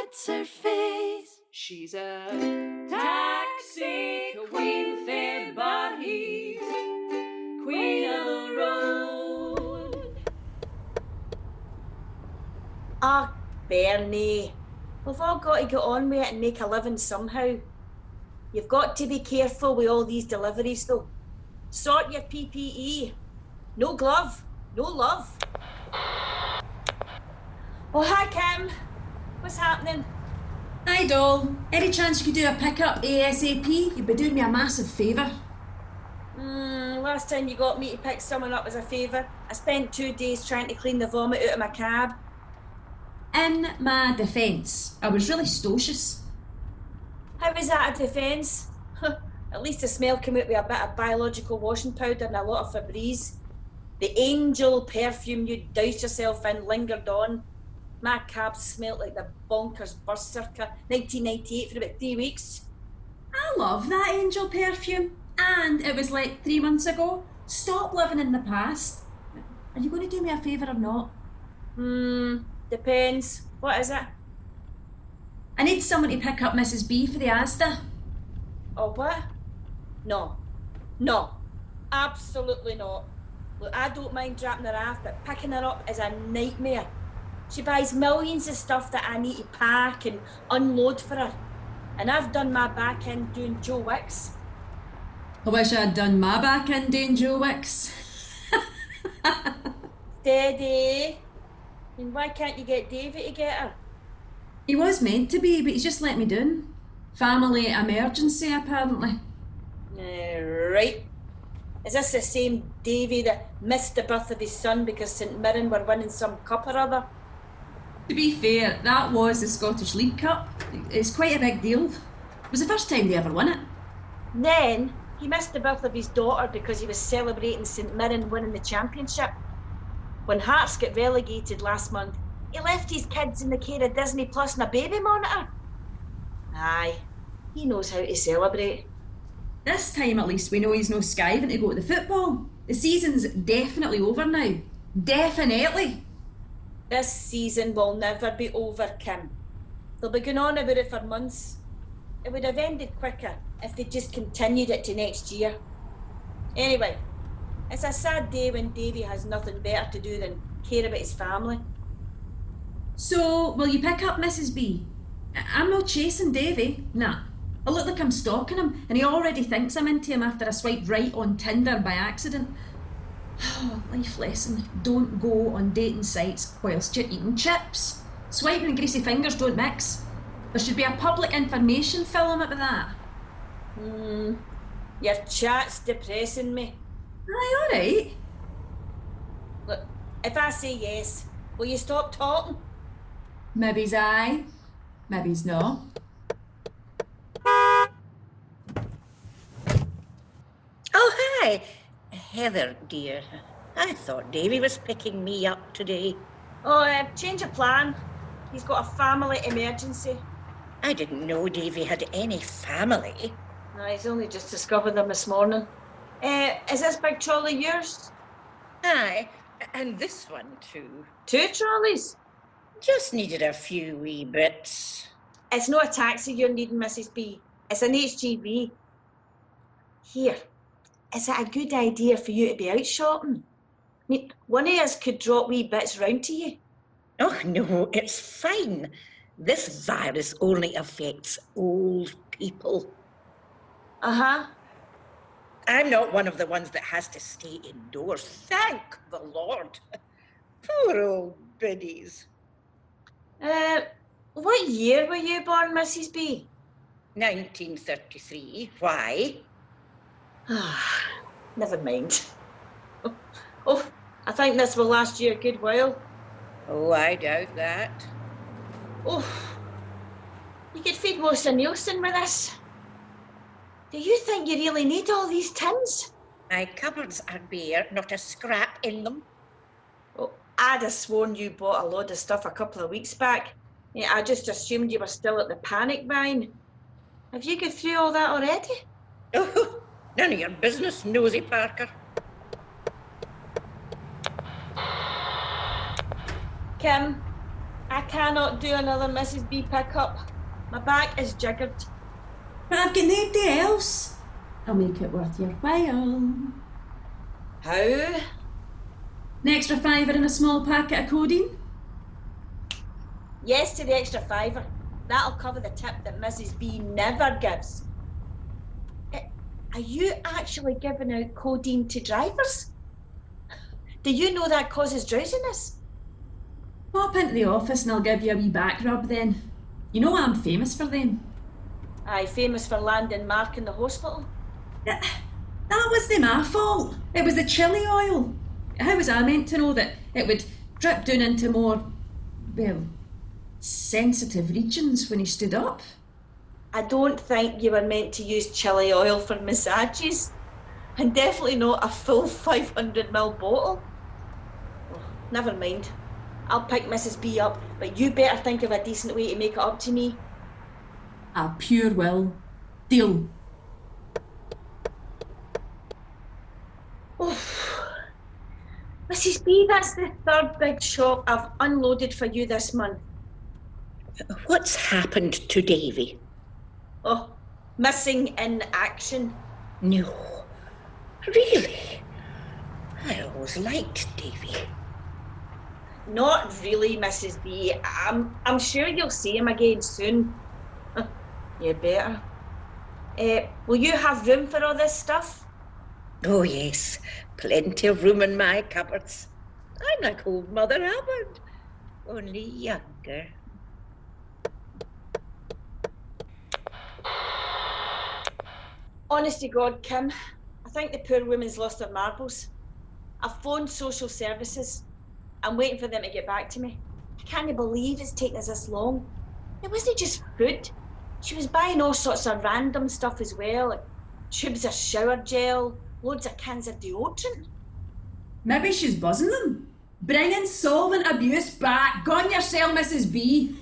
What's her face? She's a taxi queen, fair but he's queen of the road. Ah, Bernie, we've all got to get on with it and make a living somehow. You've got to be careful with all these deliveries, though. Sort your PPE. No glove, no love. Oh, hi, Kim. What's happening? Hi, doll. Any chance you could do a pickup ASAP? You'd be doing me a massive favour. Last time you got me to pick someone up as a favour, I spent 2 days trying to clean the vomit out of my cab. In my defence, I was really stocious. How was that a defence? At least the smell came out with a bit of biological washing powder and a lot of Febreze. The angel perfume you doused yourself in lingered on. My cab smelt like the bonkers bus circa 1998 for about 3 weeks. I love that angel perfume. And it was like 3 months ago. Stop living in the past. Are you going to do me a favour or not? Depends. What is it? I need someone to pick up Mrs. B for the Asda. Oh, what? No. Absolutely not. Look, I don't mind dropping her off, but picking her up is a nightmare. She buys millions of stuff that I need to pack and unload for her. And I've done my back end doing Joe Wicks. I wish I'd done my back end doing Joe Wicks. Steady. And why can't you get Davy to get her? He was meant to be, but he's just let me down. Family emergency, apparently. Right. Is this the same Davy that missed the birth of his son because St Mirren were winning some cup or other? To be fair, that was the Scottish League Cup. It's quite a big deal. It was the first time they ever won it. Then he missed the birth of his daughter because he was celebrating St Mirren winning the championship. When Hearts got relegated last month, he left his kids in the care of Disney Plus and a baby monitor. Aye, he knows how to celebrate. This time at least we know he's no skiving to go to the football. The season's definitely over now. Definitely. This season will never be over, Kim. They'll be going on about it for months. It would have ended quicker if they just continued it to next year. Anyway, it's a sad day when Davy has nothing better to do than care about his family. So, will you pick up Mrs. B? I'm not chasing Davy. Nah. I look like I'm stalking him, and he already thinks I'm into him after I swiped right on Tinder by accident. Life lesson. Don't go on dating sites whilst you're eating chips. Swiping and greasy fingers don't mix. There should be a public information film about that. Your chat's depressing me. Aye, alright. Look, if I say yes, will you stop talking? Maybe's aye, maybe's no. Oh, hi. Heather, dear. I thought Davy was picking me up today. Oh, change of plan. He's got a family emergency. I didn't know Davy had any family. No, he's only just discovered them this morning. Is this big trolley yours? Aye, and this one too. 2 trolleys? Just needed a few wee bits. It's not a taxi you're needing, Mrs. B. It's an HGV. Here, is it a good idea for you to be out shopping? I mean, one of us could drop wee bits round to you. Oh, no, it's fine. This virus only affects old people. Uh-huh. I'm not one of the ones that has to stay indoors. Thank the Lord. Poor old biddies. What year were you born, Mrs. B? 1933. Why? Never mind. Oh, I think this will last you a good while. Oh, I doubt that. Oh, you could feed most of Nielsen with this. Do you think you really need all these tins? My cupboards are bare, not a scrap in them. Oh, I'd have sworn you bought a load of stuff a couple of weeks back. Yeah, I just assumed you were still at the panic buying. Have you got through all that already? Oh, none of your business, nosy Parker. Kim, I I cannot do another Mrs. B pickup. My back is jiggered. But I've got nobody else. I'll make it worth your while. How? An extra fiver and a small packet of codeine? Yes to the extra fiver. That'll cover the tip that Mrs. B never gives. Are you actually giving out codeine to drivers? Do you know that causes drowsiness? Pop into the office and I'll give you a wee back rub then. You know I'm famous for them. Aye, famous for landing Mark in the hospital. That wasn't my fault. It was the chili oil. How was I meant to know that it would drip down into more, well, sensitive regions when he stood up? I don't think you were meant to use chili oil for massages. And definitely not a full 500ml bottle. Oh, never mind. I'll pick Mrs. B up, but you better think of a decent way to make it up to me. A pure will. Deal. Oof. Mrs. B, that's the third big shop I've unloaded for you this month. What's happened to Davy? Oh, missing in action. No, really? I always liked Davy. Not really, Mrs. B. I'm sure you'll see him again soon. You better. Will you have room for all this stuff? Oh yes, plenty of room in my cupboards. I'm like old Mother Hubbard, only younger. Honest to God, Kim, I think the poor woman's lost her marbles. I've phoned social services. I'm waiting for them to get back to me. I can't believe it's taken us this long. It wasn't just food. She was buying all sorts of random stuff as well, like tubes of shower gel, loads of cans of deodorant. Maybe she's buzzing them. Bringing solvent abuse back. Go on yourself, Mrs. B.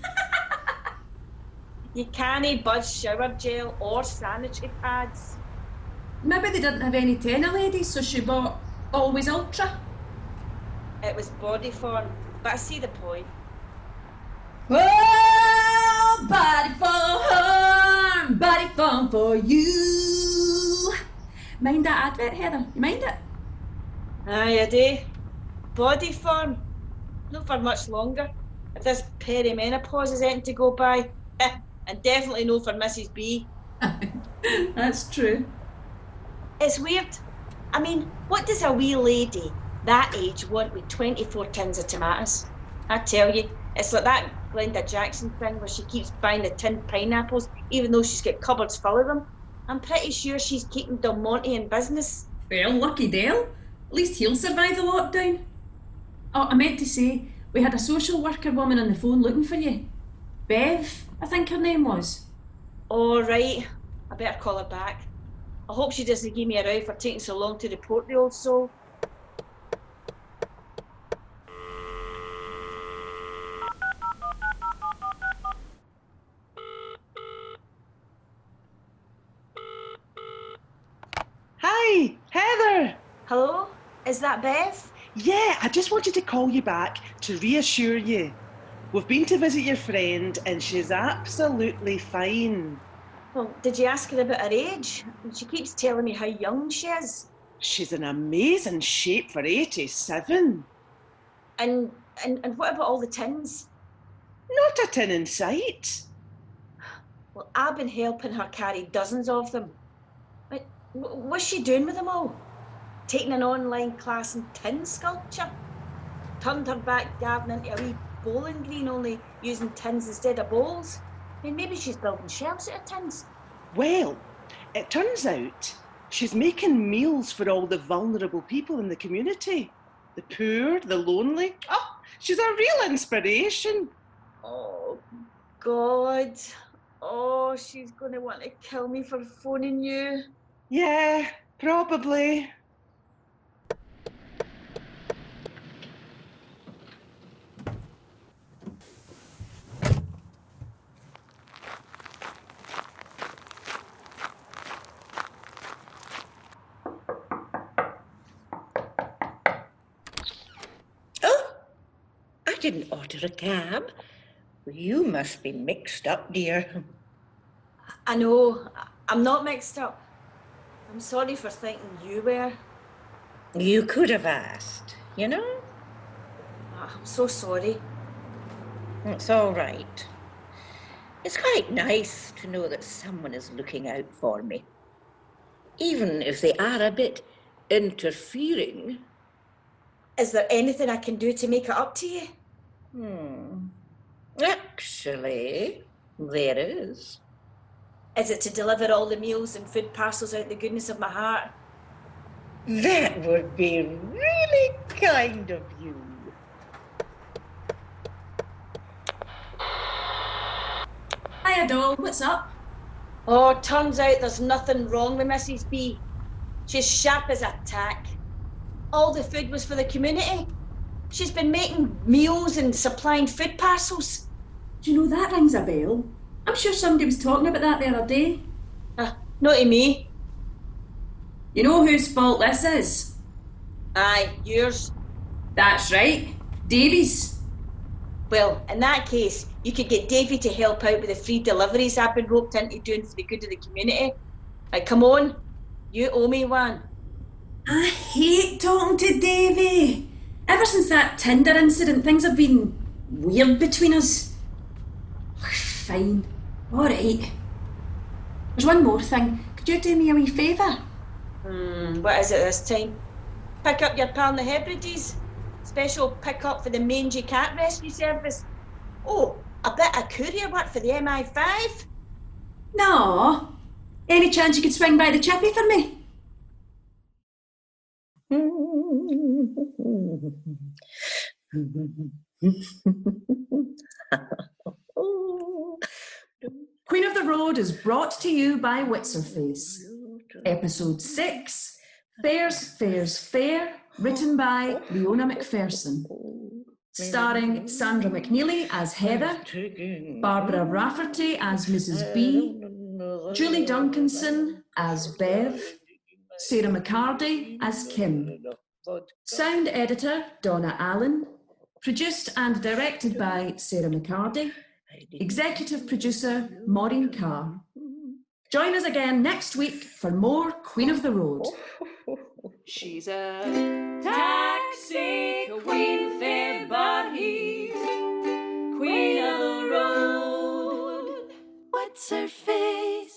You can't buzz shower gel or sanitary pads. Maybe they didn't have any tenner ladies, so she bought Always Ultra. It was body form, but I see the point. Oh, body form for you. Mind that advert, Heather? You mind it? Aye, I do. Body form. Not for much longer. If this perimenopause is anything to go by. And definitely no for Mrs. B. That's true. It's weird. I mean, what does a wee lady that age want with 24 tins of tomatoes? I tell you, it's like that Glenda Jackson thing where she keeps buying the tinned pineapples even though she's got cupboards full of them. I'm pretty sure she's keeping Del Monte in business. Well, lucky Dale. At least he'll survive the lockdown. Oh, I meant to say, we had a social worker woman on the phone looking for you. Bev, I think her name was. All right, I better call her back. I hope she doesn't give me a row for taking so long to report the old soul. Hi, Heather. Hello? Is that Bev? Yeah, I just wanted to call you back to reassure you. We've been to visit your friend and she's absolutely fine. Well, did you ask her about her age? She keeps telling me how young she is. She's in amazing shape for 87. And what about all the tins? Not a tin in sight. Well, I've been helping her carry dozens of them. But what's she doing with them all? Taking an online class in tin sculpture? Turned her back garden into a wee bowling green, only using tins instead of bowls? I mean, maybe she's building shelves out of tins. Well, it turns out she's making meals for all the vulnerable people in the community. The poor, the lonely. Oh, she's a real inspiration. Oh, God. Oh, she's going to want to kill me for phoning you. Yeah, probably. Oh, I didn't order a cab. You must be mixed up, dear. I know, I'm not mixed up. I'm sorry for thinking you were. You could have asked, you know? I'm so sorry. It's all right. It's quite nice to know that someone is looking out for me. Even if they are a bit interfering. Is there anything I can do to make it up to you? Actually, there is. Is it to deliver all the meals and food parcels out the goodness of my heart? That would be really kind of you. Hiya, doll. What's up? Oh, turns out there's nothing wrong with Mrs. B. She's sharp as a tack. All the food was for the community. She's been making meals and supplying food parcels. Do you know that rings a bell? I'm sure somebody was talking about that the other day. Not to me. You know whose fault this is? Aye, yours. That's right, Davy's. Well, in that case, you could get Davy to help out with the free deliveries I've been roped into doing for the good of the community. Like, come on, you owe me one. I hate talking to Davy. Ever since that Tinder incident, things have been weird between us. Fine. Alright. There's one more thing. Could you do me a wee favour? What is it this time? Pick up your pal in the Hebrides. Special pick-up for the mangy cat rescue service. Oh, a bit of courier work for the MI5. No. Any chance you could swing by the chippy for me? Queen of the Road is brought to you by What's-Her-Face. Episode 6, Fayres, Fayres, Fair, written by Leona McPherson. Starring Sandra McNeely as Heather, Barbara Rafferty as Mrs. B, Julie Duncanson as Bev, Sarah McCarty as Kim. Sound editor Donna Allen. Produced and directed by Sarah McCarty. Executive producer Maureen Carr. Join us again next week for more Queen of the Road. She's a taxi queen, fair but he's queen of the road. What's her face?